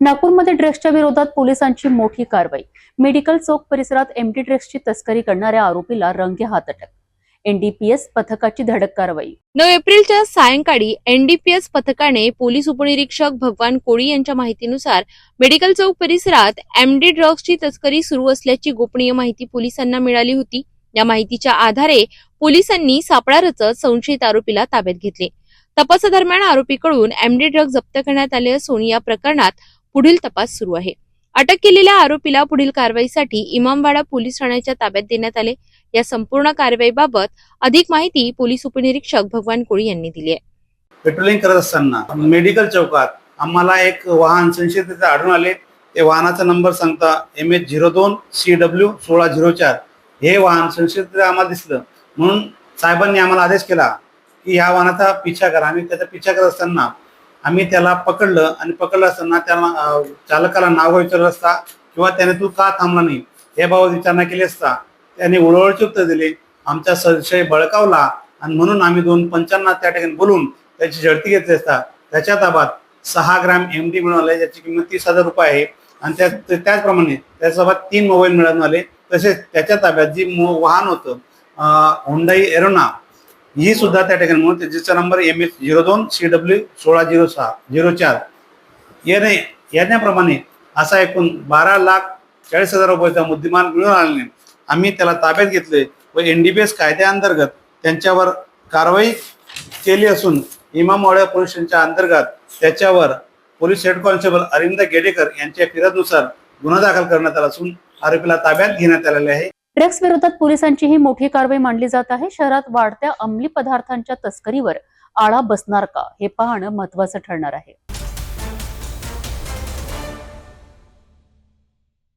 नागपूरमध्ये ड्रग्सच्या विरोधात पोलिसांची मोठी कारवाई। मेडिकल चौक परिसरात एमडी ड्रग्सची तस्करी करणाऱ्या आरोपीला रंगेहात अटक। एनडीपीएस पथकाची धडक कारवाई। 9 एप्रिलच्या सायंकाळी एनडीपीएस पथकाने पोलीस उपनिरीक्षक भगवान कोळी यांच्या माहितीनुसार मेडिकल चौक परिसरात एमडी ड्रग्सची तस्करी सुरू असल्याची गोपनीय माहिती पोलिसांना मिळाली होती। या माहितीच्या आधारे पोलिसांनी सापळा रचत संशयित आरोपीला ताब्यात घेतले। तपासादरम्यान आरोपीकडून एमडी ड्रग्ज जप्त करण्यात आले असून या प्रकरणात पुढील तपास सुरू आहे। अटक केलेल्या आरोपीला पुढील कारवाईसाठी इमामवाडा पोलीस ठाण्याच्या ताब्यात देण्यात आले। या संपूर्ण कारवाईबाबत अधिक माहिती पोलीस उपनिरीक्षक भगवान कोळी यांनी दिली आहे। पेट्रोलिंग करत असताना मेडिकल चौकात आम्हाला एक वाहन संशयित आढळून आले। ते वाहनाचा नंबर सांगता MH02CW1604 हे वाहन संशयित आम्हाला दिसलं, म्हणून साहेबांनी आम्हाला आदेश केला की ह्या वाहनाचा पिछा करा। आम्ही त्याचा पिछा करत असताना आम्ही त्याला पकडलं आणि पकडलं असताना त्याला चालकाला नाव विचारलं असता किंवा त्याने तू का थांबला नाही या बाबत विचारणा केली असता त्याने उडवळीचे उत्तर दिले। आमचा संशय बळकावला आणि म्हणून आम्ही 255 त्या ठिकाणी बोलून त्याची झडती घेतली असता त्याच्या ताब्यात 6 ग्रॅम एमडी मिळून आले, ज्याची किंमत 30,000 रुपये आहे। आणि त्याचप्रमाणे त्याच्यासोबत 3 मोबाईल मिळून आले। तसेच त्याच्या ताब्यात जी वाहन होतं हुंडाई एरोना ही सुद्धा त्या ठिकाणी म्हणून जिचा नंबर MH02CW1604 याप्रमाणे असा एकूण 12,40,000 रुपयाचा मुद्देमाल मिळून आल्याने आम्ही त्याला ताब्यात घेतले व एनडीपीएस कायद्याअंतर्गत त्यांच्यावर कारवाई केली असून इमामवाडा पोलीस स्टेशनच्या अंतर्गत त्याच्यावर पोलीस हेड कॉन्स्टेबल अरिंद गेडेकर यांच्या फिर्यादीनुसार गुन्हा दाखल करण्यात आला असून आरोपीला ताब्यात घेण्यात आलेले आहे। ड्रग्स विरोधात पोलिसांची ही मोठी कारवाई मानली जात आहे। शहरात वाढत्या अंमली पदार्थांच्या तस्करीवर आळा बसणार का हे पाहणं महत्त्वाचं ठरणार आहे।